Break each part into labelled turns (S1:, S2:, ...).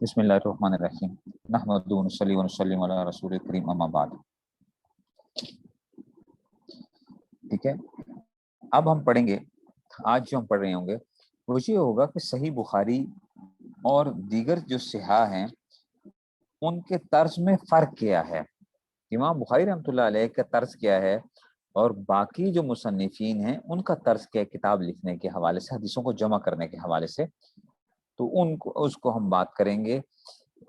S1: بسم اللہ الرحمن الرحیم نحمدہ ونصلی ونسلم علی رسول کریم اما بعد. ٹھیک ہے، اب ہم پڑھیں گے. آج جو ہم پڑھ رہے ہوں گے وہ یہ ہوگا کہ صحیح بخاری اور دیگر جو صحاح ہیں ان کے طرز میں فرق کیا ہے. امام بخاری رحمۃ اللہ علیہ کا طرز کیا ہے اور باقی جو مصنفین ہیں ان کا طرز کیا ہے کتاب لکھنے کے حوالے سے، حدیثوں کو جمع کرنے کے حوالے سے. تو اس کو ہم بات کریں گے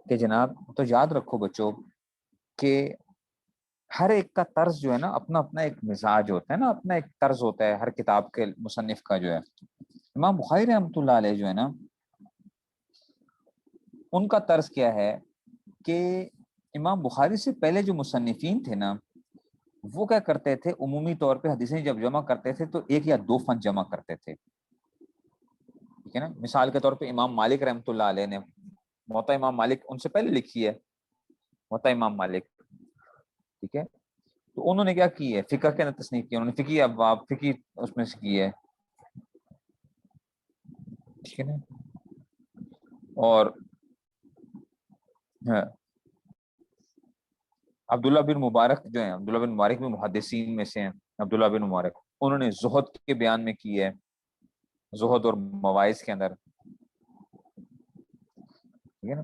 S1: کہ جناب، تو یاد رکھو بچوں کہ ہر ایک کا طرز جو ہے نا اپنا اپنا ایک مزاج ہوتا ہے نا، اپنا ایک طرز ہوتا ہے ہر کتاب کے مصنف کا. جو ہے امام بخاری رحمۃ اللہ علیہ جو ہے نا ان کا طرز کیا ہے کہ امام بخاری سے پہلے جو مصنفین تھے نا وہ کیا کرتے تھے، عمومی طور پہ حدیثیں جب جمع کرتے تھے تو ایک یا دو فن جمع کرتے تھے. ٹھیک ہے نا، مثال کے طور پہ امام مالک رحمۃ اللہ علیہ نے موطا امام مالک ان سے پہلے لکھی ہے، موطا امام مالک. ٹھیک ہے، تو انہوں نے کیا کی ہے، فقہ کے اندر تصنیف کیا، انہوں نے فقی ابواب فقی اس میں سے کی ہے. ٹھیک ہے نا، اور عبداللہ بن مبارک جو ہیں، عبداللہ بن مبارک بھی محدثین میں سے ہیں. عبداللہ بن مبارک انہوں نے زہد کے بیان میں کی ہے، زہد اور مواعظ کے اندر. ٹھیک ہے نا،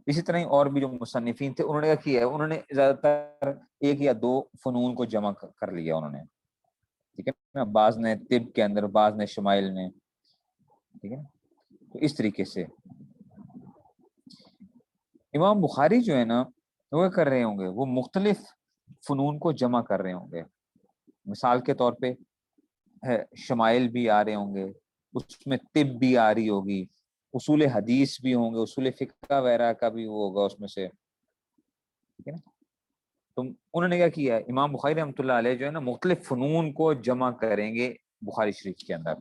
S1: اسی طرح اور بھی جو مصنفین تھے انہوں نے کیا کیا ہے، انہوں نے زیادہ تر ایک یا دو فنون کو جمع کر لیا انہوں نے. ٹھیک ہے نا، بعض نے طب کے اندر، بعض نے شمائل میں. ٹھیک ہے نا، تو اس طریقے سے امام بخاری جو ہے نا وہ کر رہے ہوں گے، وہ مختلف فنون کو جمع کر رہے ہوں گے. مثال کے طور پہ شمائل بھی آ رہے ہوں گے، اس میں طب بھی آ رہی ہوگی، اصول حدیث بھی ہوں گے، اصول فقہ وغیرہ کا بھی وہ ہوگا اس میں سے. ٹھیک ہے نا، تو انہوں نے کیا کیا ہے، امام بخاری رحمۃ اللہ علیہ جو ہے نا مختلف فنون کو جمع کریں گے بخاری شریف کے اندر.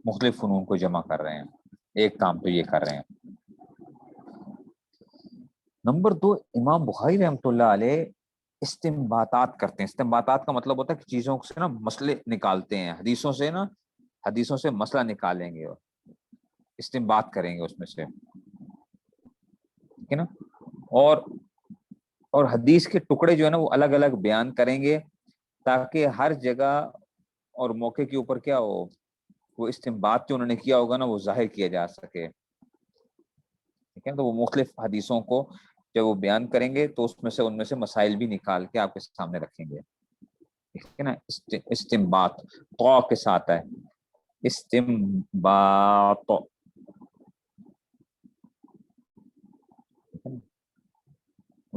S1: مختلف فنون کو جمع کر رہے ہیں، ایک کام تو یہ کر رہے ہیں. نمبر دو، امام بخاری رحمۃ اللہ علیہ استنباطات کرتے ہیں. استنباطات کا مطلب ہوتا ہے کہ چیزوں سے نا مسئلے نکالتے ہیں، حدیثوں سے نا، حدیثوں سے مسئلہ نکالیں گے اور استنباط کریں گے اس میں سے. ٹھیک ہے نا، اور حدیث کے ٹکڑے جو ہے نا وہ الگ الگ بیان کریں گے تاکہ ہر جگہ اور موقع کے اوپر کیا ہو، وہ استنباط جو انہوں نے کیا ہوگا نا وہ ظاہر کیا جا سکے. ٹھیک ہے، تو وہ مختلف حدیثوں کو جب وہ بیان کریں گے تو ان میں سے مسائل بھی نکال کے آپ کے سامنے رکھیں گے. ٹھیک ہے نا، استنباط تو کے ساتھ ہے، استنباط.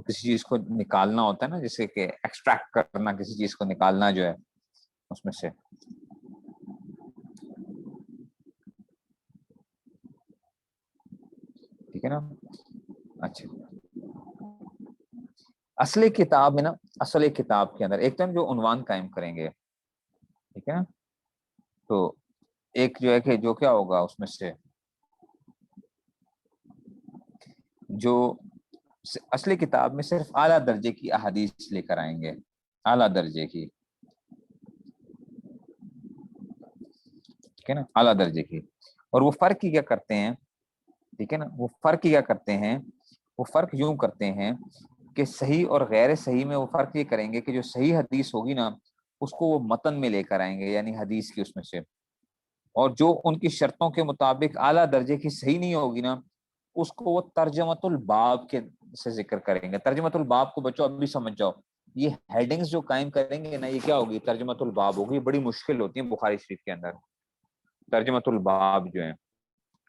S1: کسی چیز کو نکالنا ہوتا ہے نا، جیسے کہ ایکسٹریکٹ کرنا، کسی چیز کو نکالنا جو ہے اس میں سے. ٹھیک ہے نا، اچھا. اصل کتاب میں نا، اصل کتاب کے اندر ایک تو ہم جو عنوان قائم کریں گے. ٹھیک ہے نا، تو ایک جو ہے کہ جو کیا ہوگا اس میں سے جو اصل کتاب میں صرف اعلیٰ درجے کی احادیث لے کر آئیں گے، اعلیٰ درجے کی. ٹھیک ہے نا، اعلیٰ درجے کی. اور وہ فرق کیا کرتے ہیں، ٹھیک ہے نا، وہ فرق کیا کرتے ہیں، وہ فرق یوں کرتے ہیں کہ صحیح اور غیر صحیح میں وہ فرق یہ کریں گے کہ جو صحیح حدیث ہوگی نا اس کو وہ متن میں لے کر آئیں گے، یعنی حدیث کی اس میں سے. اور جو ان کی شرطوں کے مطابق اعلیٰ درجے کی صحیح نہیں ہوگی نا اس کو وہ ترجمۃ الباب کے سے ذکر کریں گے. ترجمۃ الباب کو بچوں ابھی سمجھ جاؤ، یہ ہیڈنگز جو قائم کریں گے نا یہ کیا ہوگی، ترجمۃ الباب ہوگی. بڑی مشکل ہوتی ہے بخاری شریف کے اندر ترجمۃ الباب جو ہیں،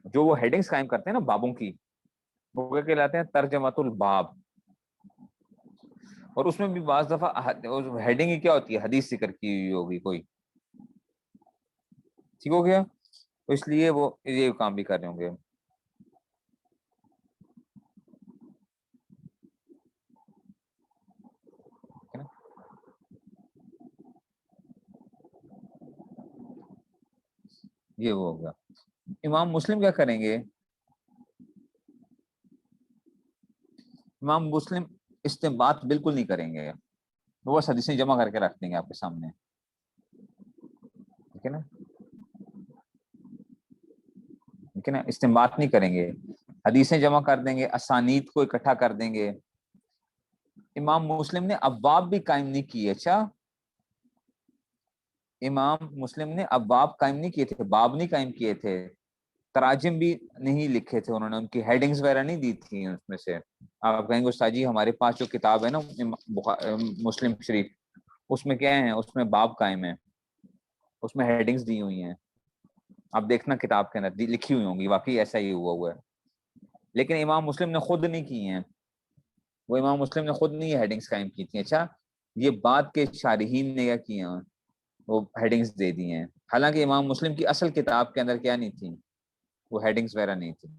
S1: جو وہ ہیڈنگز قائم کرتے ہیں نا بابوں کی، وہ کیا کہلاتے ہیں، ترجمۃ الباب. اور اس میں بھی بعض دفعہ ہیڈنگ ہی کیا ہوتی ہے، حدیث ذکر کی ہوئی ہوگی کوئی. ٹھیک ہو گیا، تو اس لیے وہ یہ کام بھی کر رہے ہوں گے. یہ وہ ہوگا. امام مسلم کیا کریں گے، امام مسلم استنباط بالکل نہیں کریں گے، وہ بس حدیثیں جمع کر کے رکھ دیں گے آپ کے سامنے. ٹھیک ہے نا، ٹھیک ہے نا، استنباط نہیں کریں گے. حدیثیں جمع کر دیں گے، اسانید کو اکٹھا کر دیں گے. امام مسلم نے ابواب بھی قائم نہیں کیے. اچھا، امام مسلم نے ابواب قائم نہیں کیے تھے، باب نہیں قائم کیے تھے، تراجم بھی نہیں لکھے تھے انہوں نے، ان کی ہیڈنگز وغیرہ نہیں دی تھی اس میں سے. آپ کہیں گے استاد جی ہمارے پاس جو کتاب ہے نا مسلم شریف، اس میں کیا ہے، اس میں باب قائم ہے، اس میں ہیڈنگز دی ہوئی ہیں. آپ دیکھنا کتاب کے اندر لکھی ہوئی ہوں گی، واقعی ایسا ہی ہوا ہے. لیکن امام مسلم نے خود نہیں کی ہیں، وہ امام مسلم نے خود نہیں ہیڈنگز قائم کی تھی. اچھا، یہ بعد کے شارحین نے کیا کیے ہیں، وہ ہیڈنگز دے دی ہیں. حالانکہ امام مسلم کی اصل کتاب کے اندر کیا نہیں تھی، وہ ہیڈنگز وغیرہ نہیں تھی.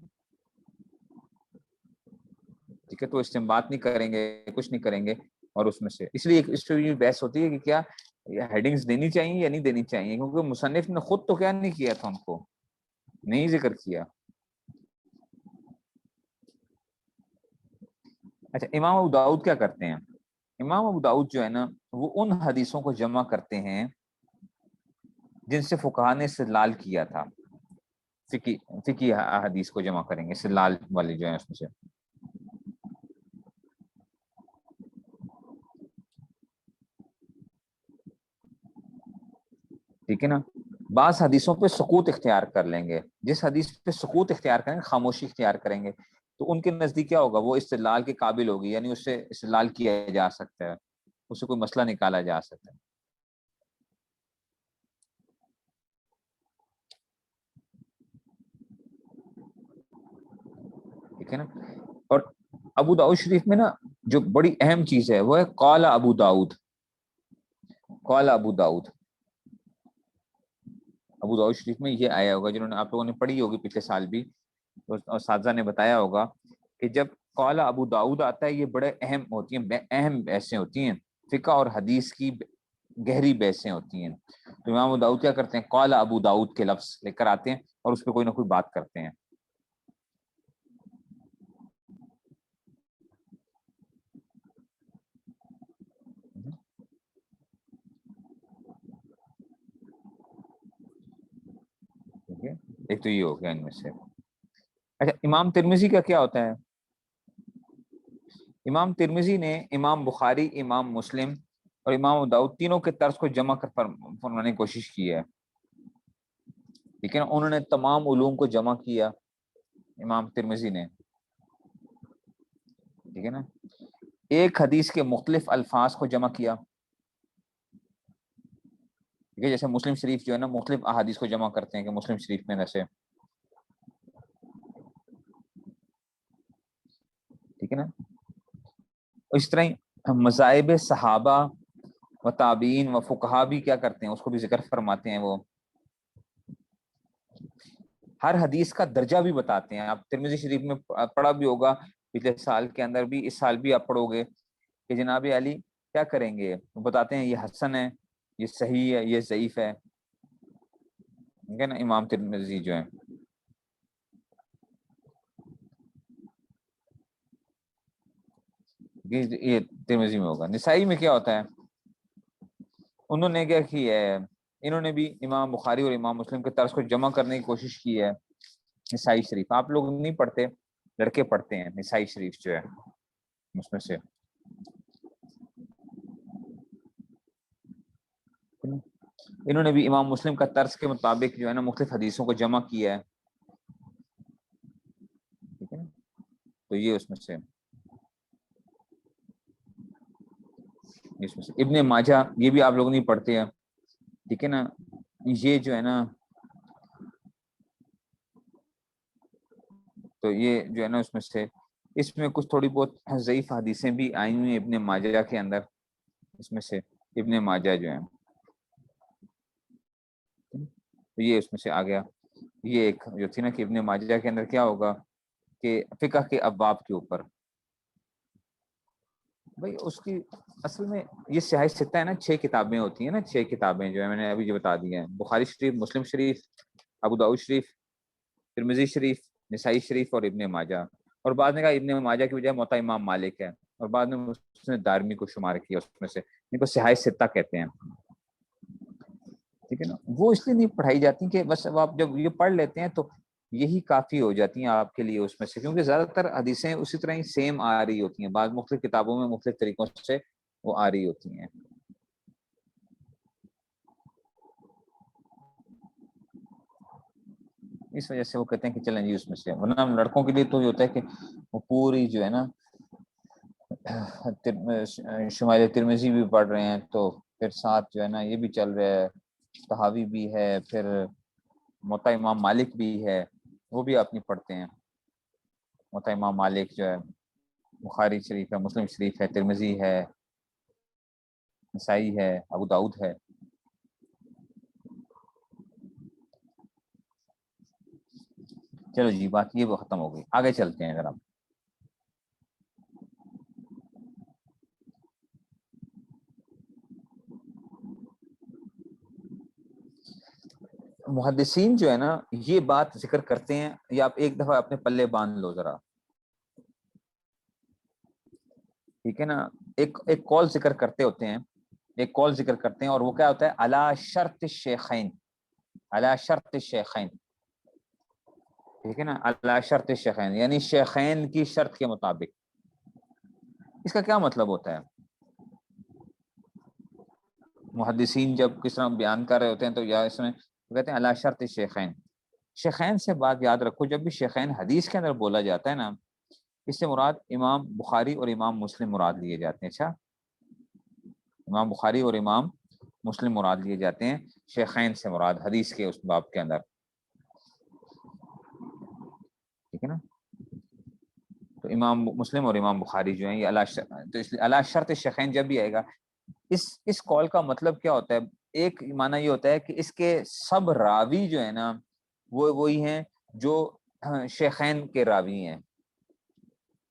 S1: ٹھیک ہے، تو استنباط نہیں کریں گے، کچھ نہیں کریں گے. اور اس میں سے اس لیے اس پہ یہ بحث ہوتی ہے کہ کیا ہیڈنگز دینی چاہیے یا نہیں دینی چاہیے، کیونکہ مصنف نے خود تو کیا نہیں کیا تھا، ان کو نہیں ذکر کیا. اچھا، امام ابو داؤد کیا کرتے ہیں؟ امام ابو داؤد جو ہے نا، وہ ان حدیثوں کو جمع کرتے ہیں جن سے فقہا نے استدلال کیا تھا. فقی حدیث کو جمع کریں گے، استدلال والے جو ہیں اس میں سے. ٹھیک ہے نا، بعض حدیثوں پہ سکوت اختیار کر لیں گے. جس حدیث پہ سکوت اختیار کریں گے، خاموشی اختیار کریں گے، تو ان کے نزدیک کیا ہوگا، وہ استدلال کے قابل ہوگی، یعنی اس سے استدلال کیا جا سکتا ہے، اس سے کوئی مسئلہ نکالا جا سکتا ہے. ٹھیک ہے نا. اور ابو داؤد شریف میں نا جو بڑی اہم چیز ہے وہ ہے قال ابو داؤد. قال ابو داؤد، ابو داؤد شریف میں یہ آیا ہوگا، جنہوں نے آپ لوگوں نے پڑھی ہوگی پچھلے سال بھی، اور اساتذہ نے بتایا ہوگا کہ جب قال ابو داؤد آتا ہے، یہ بڑے اہم ہوتی ہیں، اہم بحثیں ہوتی ہیں، فقہ اور حدیث کی گہری بحثیں ہوتی ہیں. تو امام ابو داؤد کیا کرتے ہیں، قال ابو داؤد کے لفظ لے کر آتے ہیں اور اس پہ کوئی نہ کوئی بات کرتے ہیں. ٹھیک ہے، ایک تو یہ ہو گیا ان میں سے. اچھا، امام ترمذی کا کیا ہوتا ہے؟ امام ترمذی نے امام بخاری، امام مسلم اور امام ابو داؤد تینوں کے طرز کو جمع کر فرمانے کی کوشش کی ہے. ٹھیک ہے نا، انہوں نے تمام علوم کو جمع کیا، امام ترمذی نے. ٹھیک ہے نا، ایک حدیث کے مختلف الفاظ کو جمع کیا. ٹھیک ہے، جیسے مسلم شریف جو ہے نا مختلف احادیث کو جمع کرتے ہیں کہ مسلم شریف میں سے. ٹھیک ہے نا، اس طرح مذاہب صحابہ و تابعین و فقہا بھی کیا کرتے ہیں، اس کو بھی ذکر فرماتے ہیں. وہ ہر حدیث کا درجہ بھی بتاتے ہیں. آپ ترمذی شریف میں پڑھا بھی ہوگا پچھلے سال کے اندر بھی، اس سال بھی آپ پڑھو گے کہ جناب علی کیا کریں گے، وہ بتاتے ہیں یہ حسن ہے، یہ صحیح ہے، یہ ضعیف ہے. ٹھیک ہے نا، امام ترمذی جو ہیں. یہ ترمذی میں ہوگا. نسائی میں کیا ہوتا ہے، انہوں نے کیا کی ہے، انہوں نے بھی امام بخاری اور امام مسلم کے طرز کو جمع کرنے کی کوشش کی ہے. نسائی شریف آپ لوگ نہیں پڑھتے، لڑکے پڑھتے ہیں نسائی شریف جو ہے اس میں سے. انہوں نے بھی امام مسلم کا طرز کے مطابق جو ہے نا مختلف حدیثوں کو جمع کیا ہے. ٹھیک ہے نا، تو یہ اس میں سے ابن ماجہ یہ بھی آپ لوگ نہیں پڑھتے ہیں. ٹھیک ہے نا، یہ جو ہے نا، تو یہ جو ہے نا اس میں سے، اس میں کچھ تھوڑی بہت ضعیف حدیثیں بھی آئی ہوئی ہیں ابن ماجہ کے اندر. اس میں سے ابن ماجہ جو ہے، تو یہ اس میں سے آ گیا. یہ ایک جو تھی نا کہ ابن ماجہ کے اندر کیا ہوگا کہ فقہ کے ابواب کے اوپر، بھائی اس کی اصل میں یہ سیاہ ستہ ہے نا، 6 کتابیں ہوتی ہیں نا، 6 کتابیں جو ہے میں نے ابھی جو بتا دی ہیں، بخاری شریف، مسلم شریف، ابو داؤد شریف، ترمذی شریف، نسائی شریف اور ابن ماجہ. اور بعد نے کہا ابن ماجہ کی بجائے موطا امام مالک ہے، اور بعد میں اس نے دارمی کو شمار کیا اس میں سے، ان کو سیاہ ستہ کہتے ہیں. ٹھیک ہے نا، وہ اس لیے نہیں پڑھائی جاتی کہ بس اب آپ جب یہ پڑھ لیتے ہیں تو یہی کافی ہو جاتی ہیں آپ کے لیے اس میں سے، کیونکہ زیادہ تر حدیثیں اسی طرح ہی سیم آ رہی ہوتی ہیں، بعض مختلف کتابوں میں مختلف طریقوں سے وہ آ رہی ہوتی ہیں۔ اس وجہ سے وہ کہتے ہیں کہ چلیں جی اس میں سے، ورنہ لڑکوں کے لیے تو یہ ہوتا ہے کہ وہ پوری جو ہے نا شمال ترمذی بھی پڑھ رہے ہیں، تو پھر ساتھ جو ہے نا یہ بھی چل رہا ہے، طحاوی بھی ہے، پھر موطا امام مالک بھی ہے، وہ بھی اپنی پڑھتے ہیں۔ موطا امام مالک جو ہے بخاری شریف ہے، مسلم شریف ہے، ترمذی ہے، نسائی ہے، ابو داؤد ہے۔ چلو جی بات یہ وہ ختم ہو گئی، آگے چلتے ہیں ذرا۔ محدثین جو ہے نا یہ بات ذکر کرتے ہیں، یا آپ ایک دفعہ اپنے پلے باندھ لو ذرا، ٹھیک ہے نا، ایک قول ذکر کرتے ہوتے ہیں، ایک قول ذکر کرتے ہیں، اور وہ کیا ہوتا ہے؟ علی شرط الشیخین، علی شرط الشیخین، ٹھیک ہے نا، علی شرط الشیخین یعنی شیخین کی شرط کے مطابق۔ اس کا کیا مطلب ہوتا ہے؟ محدثین جب کس طرح بیان کر رہے ہوتے ہیں تو یا اس میں کہتے ہیں علی شرط الشیخین۔ شیخین سے بات یاد رکھو، جب بھی شیخین حدیث کے اندر بولا جاتا ہے نا، اس سے مراد امام بخاری اور امام مسلم مراد لیے جاتے ہیں۔ اچھا، امام بخاری اور امام مسلم مراد لیے جاتے ہیں، شیخین سے مراد حدیث کے اس باب کے اندر، ٹھیک ہے نا۔ تو امام مسلم اور امام بخاری جو ہیں یہ تو اس لیے علی شرط شیخین جب بھی آئے گا، اس قول کا مطلب کیا ہوتا ہے؟ ایک معنی یہ ہوتا ہے کہ اس کے سب راوی جو ہے نا وہ وہی ہیں جو شیخین کے راوی ہیں۔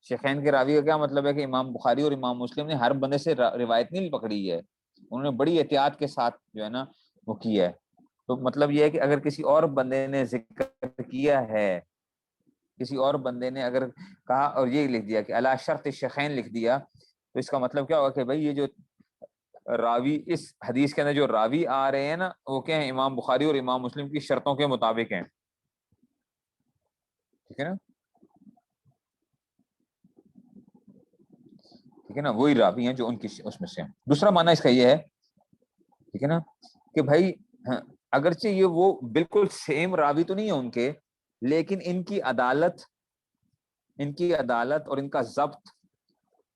S1: شیخین کے راوی کا کیا مطلب ہے کہ امام بخاری اور امام مسلم نے ہر بندے سے روایت نہیں پکڑی ہے، انہوں نے بڑی احتیاط کے ساتھ جو ہے نا وہ کیا ہے۔ تو مطلب یہ ہے کہ اگر کسی اور بندے نے ذکر کیا ہے، کسی اور بندے نے اگر کہا اور یہ لکھ دیا کہ علی شرط شیخین لکھ دیا، تو اس کا مطلب کیا ہوگا کہ بھائی یہ جو راوی اس حدیث کے اندر جو راوی آ رہے ہیں نا وہ کیا ہیں؟ امام بخاری اور امام مسلم کی شرطوں کے مطابق ہیں، ٹھیک ہے نا، ٹھیک ہے نا، وہی راوی ہیں جو ان کی اس میں سے ہیں۔ دوسرا معنی اس کا یہ ہے، ٹھیک ہے نا، کہ بھائی اگرچہ یہ وہ بالکل سیم راوی تو نہیں ہے ان کے، لیکن ان کی عدالت اور ان کا ضبط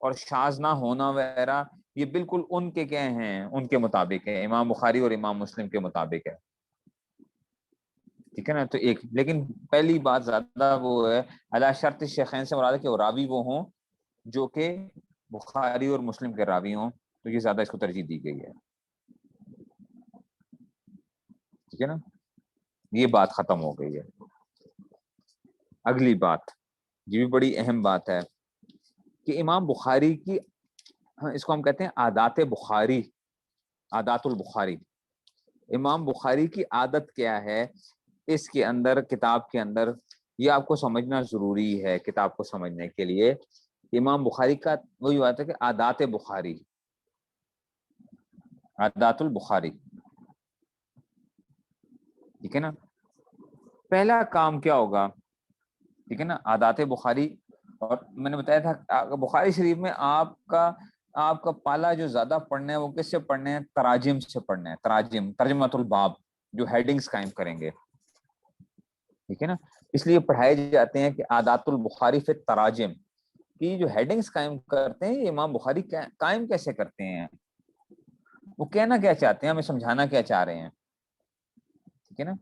S1: اور شاذ نہ ہونا وغیرہ یہ بالکل ان کے کیا ہیں؟ ان کے مطابق ہے، امام بخاری اور امام مسلم کے مطابق ہے، ٹھیک ہے نا۔ تو ایک لیکن پہلی بات زیادہ وہ ہے علی شرط شیخین سے مراد ہے کہ وہ راوی وہ ہوں جو کہ بخاری اور مسلم کے راوی ہوں، تو یہ زیادہ اس کو ترجیح دی گئی ہے، ٹھیک ہے نا، یہ بات ختم ہو گئی ہے۔ اگلی بات یہ بھی بڑی اہم بات ہے کہ امام بخاری کی، اس کو ہم کہتے ہیں عادات بخاری، عادات البخاری، امام بخاری کی عادت کیا ہے اس کے اندر، کتاب کے اندر، یہ آپ کو سمجھنا ضروری ہے کتاب کو سمجھنے کے لیے۔ امام بخاری کا وہی بات ہے کہ عادات بخاری، عادات البخاری، ٹھیک ہے نا۔ پہلا کام کیا ہوگا؟ ٹھیک ہے نا، عادات بخاری، اور میں نے بتایا تھا بخاری شریف میں آپ کا پالا جو زیادہ پڑھنا ہے وہ کس سے پڑھنا ہے؟ تراجم سے پڑھنا ہے، تراجم، ترجمۃ الباب، جو ہیڈنگز قائم کریں گے، ٹھیک ہے نا۔ اس لیے پڑھائے جاتے ہیں کہ عادات البخاری فی التراجم کی جو ہیڈنگز قائم کرتے ہیں، یہ امام بخاری قائم کیسے کرتے ہیں، وہ کہنا کیا چاہتے ہیں، ہمیں سمجھانا کیا چاہ رہے ہیں، ٹھیک ہے نا۔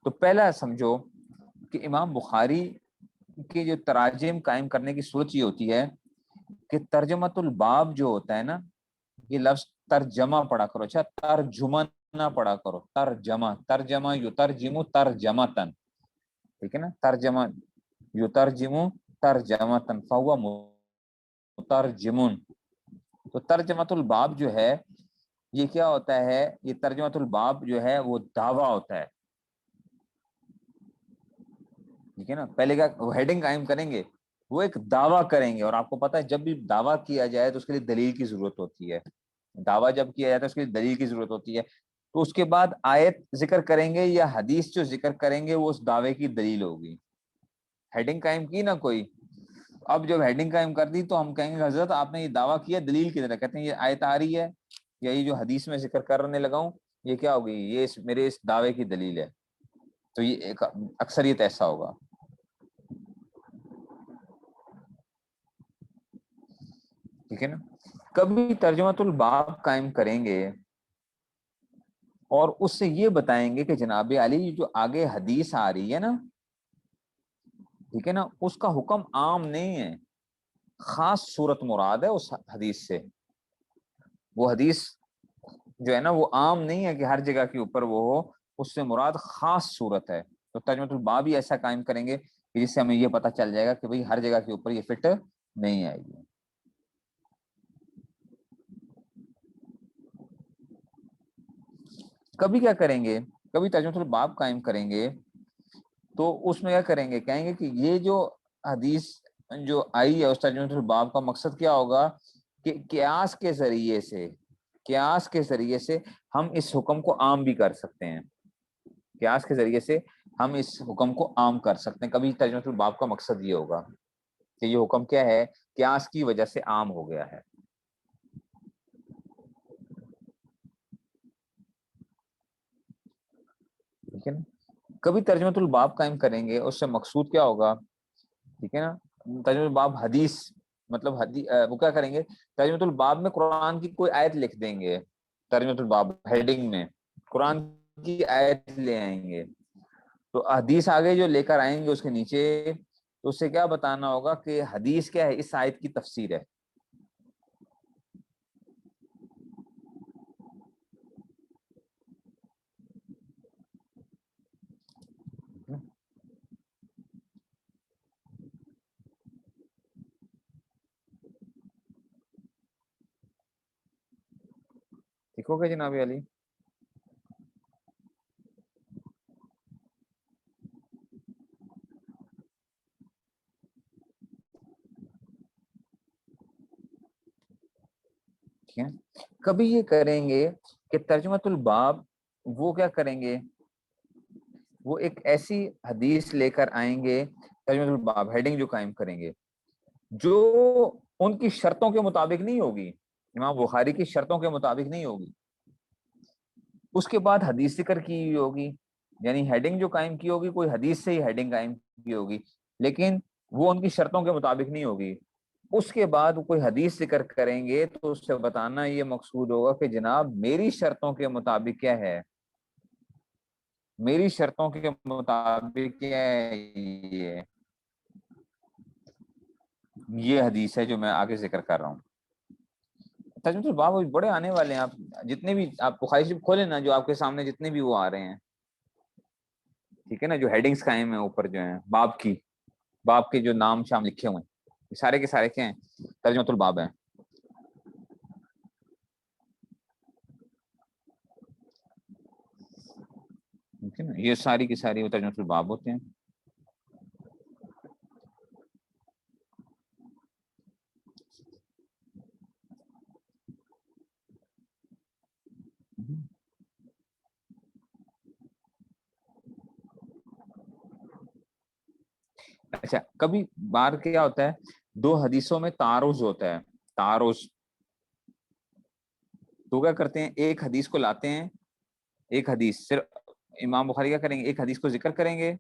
S1: تو پہلا سمجھو کہ امام بخاری کی جو تراجم قائم کرنے کی سوچ یہ ہوتی ہے کہ ترجمۃ الباب جو ہوتا ہے نا، یہ لفظ ترجمہ پڑھا کرو، اچھا ترجمہ نہ پڑھا کرو، ترجمہ یترجم ترجمتن، ٹھیک ہے نا، ترجمہ یترجم ترجمتن فہو مترجمون۔ تو ترجمۃ الباب جو ہے یہ کیا ہوتا ہے؟ یہ ترجمۃ الباب جو ہے وہ دعویٰ ہوتا ہے، ٹھیک ہے نا۔ پہلے کیا وہ ہیڈنگ قائم کریں گے، وہ ایک دعویٰ کریں گے، اور آپ کو پتہ ہے جب بھی دعویٰ کیا جائے تو اس کے لیے دلیل کی ضرورت ہوتی ہے، دعویٰ جب کیا جاتا ہے اس کے لیے دلیل کی ضرورت ہوتی ہے۔ تو اس کے بعد آیت ذکر کریں گے یا حدیث جو ذکر کریں گے وہ اس دعوے کی دلیل ہوگی. ہیڈنگ قائم کی نا کوئی, اب جب ہیڈنگ قائم کر دی تو ہم کہیں گے حضرت آپ نے یہ دعویٰ کیا, دلیل کی طرح کہتے ہیں یہ آیت آ رہی ہے یا یہ جو حدیث میں ذکر کرنے لگا ہوں یہ کیا ہوگی, یہ میرے اس دعوے کی دلیل ہے. تو یہ ایک اکثریت ایسا ہوگا. ٹھیک ہے نا. کبھی ترجمۃ الباب قائم کریں گے اور اس سے یہ بتائیں گے کہ جناب علی جو آگے حدیث آ رہی ہے نا, ٹھیک ہے نا, اس کا حکم عام نہیں ہے, خاص صورت مراد ہے اس حدیث سے. وہ حدیث جو ہے نا وہ عام نہیں ہے کہ ہر جگہ کے اوپر وہ ہو, اس سے مراد خاص صورت ہے. تو ترجمۃ الباب ہی ایسا قائم کریں گے کہ جس سے ہمیں یہ پتہ چل جائے گا کہ بھئی ہر جگہ کے اوپر یہ فٹ نہیں آئے گی. کبھی کیا کریں گے, کبھی ترجمۃ الباب قائم کریں گے تو اس میں کیا کریں گے, کہیں گے کہ یہ جو حدیث جو آئی ہے اس ترجمۃ الباب کا مقصد کیا ہوگا کہ قیاس کے ذریعے سے, قیاس کے ذریعے سے ہم اس حکم کو عام بھی کر سکتے ہیں. قیاس کے ذریعے سے ہم اس حکم کو عام کر سکتے ہیں. کبھی ترجمۃ الباب کا مقصد یہ ہوگا کہ یہ حکم کیا ہے, قیاس کی وجہ سے عام ہو گیا ہے. ٹھیک ہے نا. کبھی ترجمۃ الباب قائم کریں گے, اس سے مقصود کیا ہوگا, ٹھیک ہے نا, ترجمۃ الباب حدیث مطلب وہ کیا کریں گے, ترجمۃ الباب میں قرآن کی کوئی آیت لکھ دیں گے, ترجمۃ الباب ہیڈنگ میں قرآن کی آیت لے آئیں گے, تو حدیث آگے جو لے کر آئیں گے اس کے نیچے, تو اس سے کیا بتانا ہوگا کہ حدیث کیا ہے, اس آیت کی تفسیر ہے. ٹھیک ہو گیا جناب علی. ٹھیک ہے. کبھی یہ کریں گے کہ ترجمۃ الباب وہ کیا کریں گے, وہ ایک ایسی حدیث لے کر آئیں گے, ترجمۃ الباب ہیڈنگ جو قائم کریں گے جو ان کی شرطوں کے مطابق نہیں ہوگی, امام بخاری کی شرطوں کے مطابق نہیں ہوگی. اس کے بعد حدیث ذکر کی ہوئی ہوگی, یعنی ہیڈنگ جو قائم کی ہوگی کوئی حدیث سے ہی ہیڈنگ قائم کی ہوگی, لیکن وہ ان کی شرطوں کے مطابق نہیں ہوگی. اس کے بعد کوئی حدیث ذکر کریں گے تو اس سے بتانا یہ مقصود ہوگا کہ جناب میری شرطوں کے مطابق کیا ہے, میری شرطوں کے مطابق کیا ہے, یہ حدیث ہے جو میں آگے ذکر کر رہا ہوں. ترجمۃ الباب بڑے آنے والے ہیں, آپ جتنے بھی آپ بخاری شریف کھولیں نا, جو آپ کے سامنے جتنے بھی وہ آ رہے ہیں, ٹھیک ہے نا, جو ہیڈنگز قائم ہیں اوپر جو ہیں باب کی, باب کے جو نام شام لکھے ہوئے ہیں سارے کے سارے کیا ہیں, ترجمۃ الباب ہیں. ٹھیک ہے نا, یہ ساری کی ساری وہ ترجمۃ الباب ہوتے ہیں. اچھا, کبھی بار کیا ہوتا ہے, دو حدیثوں میں تعارض ہوتا ہے, تعارض, تو کیا کرتے ہیں ایک حدیث کو لاتے ہیں, ایک حدیث صرف امام بخاری کیا کریں گے, ایک حدیث کو ذکر کریں گے,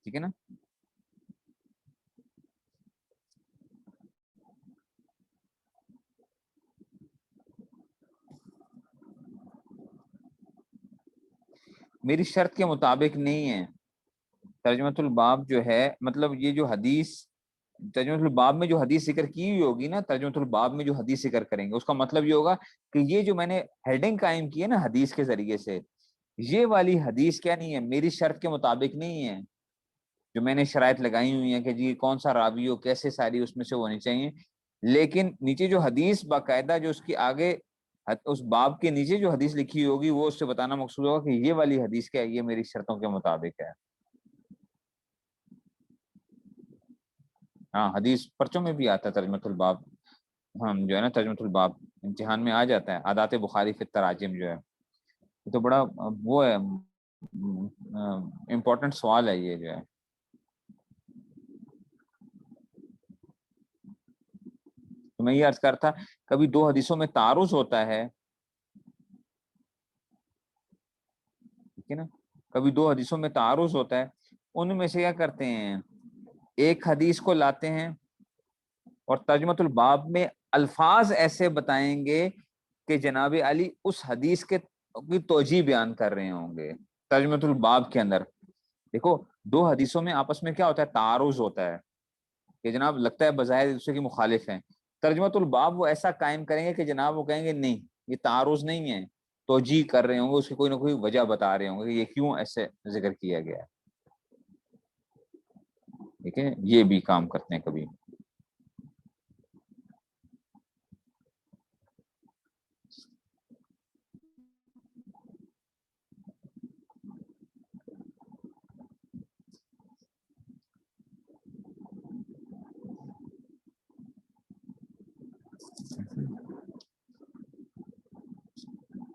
S1: ٹھیک ہے نا, میری شرط کے مطابق نہیں ہے. ترجمۃ الباب جو ہے مطلب یہ جو حدیث, ترجمۃ الباب میں جو حدیث ذکر کی ہوئی ہوگی نا, ترجمۃ الباب میں جو حدیث ذکر کریں گے اس کا مطلب یہ ہوگا کہ یہ جو میں نے ہیڈنگ قائم کی ہے نا حدیث کے ذریعے سے, یہ والی حدیث کیا نہیں ہے, میری شرط کے مطابق نہیں ہے. جو میں نے شرائط لگائی ہوئی ہیں کہ جی کون سا راوی ہو, کیسے, ساری اس میں سے ہونی چاہیے, لیکن نیچے جو حدیث باقاعدہ جو اس کی آگے اس باب کے نیچے جو حدیث لکھی ہوگی وہ اس سے بتانا مقصود ہوگا کہ یہ والی حدیث کیا ہے, یہ میری شرطوں کے مطابق ہے. ہاں, حدیث پرچوں میں بھی آتا ہے ترجمۃ الباب, ہم جو ہے نا ترجمۃ الباب امتحان میں آ جاتا ہے, عادات بخاری فی التراجم جو ہے یہ تو بڑا وہ ہے، امپورٹنٹ سوال ہے یہ جو ہے. تو میں یہ عرض کرتا، کبھی دو حدیثوں میں تعارض ہوتا ہے، ٹھیک ہے نا، کبھی دو حدیثوں میں تعارض ہوتا ہے، ان میں سے کیا کرتے ہیں، ایک حدیث کو لاتے ہیں اور ترجمۃ الباب میں الفاظ ایسے بتائیں گے کہ جناب علی اس حدیث کے کی توجیہ بیان کر رہے ہوں گے ترجمۃ الباب کے اندر. دیکھو دو حدیثوں میں آپس میں کیا ہوتا ہے، تعارض ہوتا ہے کہ جناب لگتا ہے بظاہر ایک دوسرے کی مخالف ہیں. ترجمۃ الباب وہ ایسا قائم کریں گے کہ جناب وہ کہیں گے نہیں یہ تعارض نہیں ہے، توجیہ کر رہے ہوں گے، اس کی کوئی نہ کوئی وجہ بتا رہے ہوں گے کہ یہ کیوں ایسے ذکر کیا گیا ہے. ٹھیک ہے، یہ بھی کام کرتے ہیں کبھی.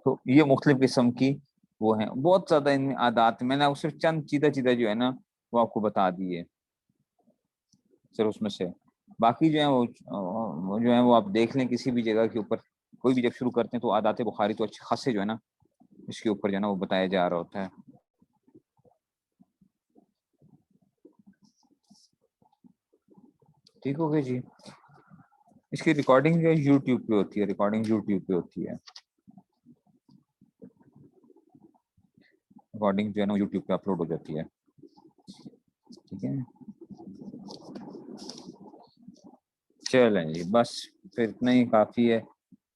S1: تو یہ مختلف قسم کی وہ ہیں، بہت زیادہ ان میں عادات. میں نے صرف چند چیدہ چیدہ جو ہے نا وہ آپ کو بتا دیے صرف اس میں سے. باقی جو ہے وہ جو ہے وہ آپ دیکھ لیں کسی بھی جگہ کے اوپر، کوئی بھی جب شروع کرتے ہیں تو عادات بخاری تو اچھے خاصے جو ہے نا اس کے اوپر جو ہے نا وہ بتایا جا رہا ہوتا ہے. ٹھیک ہو گیا جی. اس کی ریکارڈنگ جو ہے یوٹیوب پہ ہوتی ہے، ریکارڈنگ یوٹیوب پہ ہوتی ہے، ریکارڈنگ جو ہے نا یوٹیوب پہ اپلوڈ ہو جاتی ہے. ٹھیک ہے، چلیں جی بس پھر اتنا ہی کافی ہے.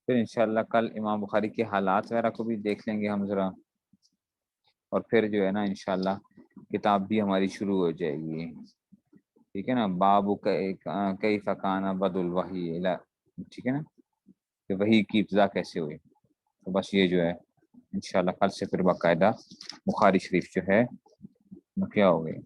S1: پھر انشاءاللہ کل امام بخاری کے حالات وغیرہ کو بھی دیکھ لیں گے ہم ذرا، اور پھر جو ہے نا انشاءاللہ کتاب بھی ہماری شروع ہو جائے گی. ٹھیک ہے نا، باب کیف کان بدء الوحی، ٹھیک ہے نا، کہ وحی کی ابتدا کیسے ہوئی. تو بس یہ جو ہے انشاءاللہ کل سے پھر باقاعدہ بخاری شریف جو ہے کیا ہو گئی.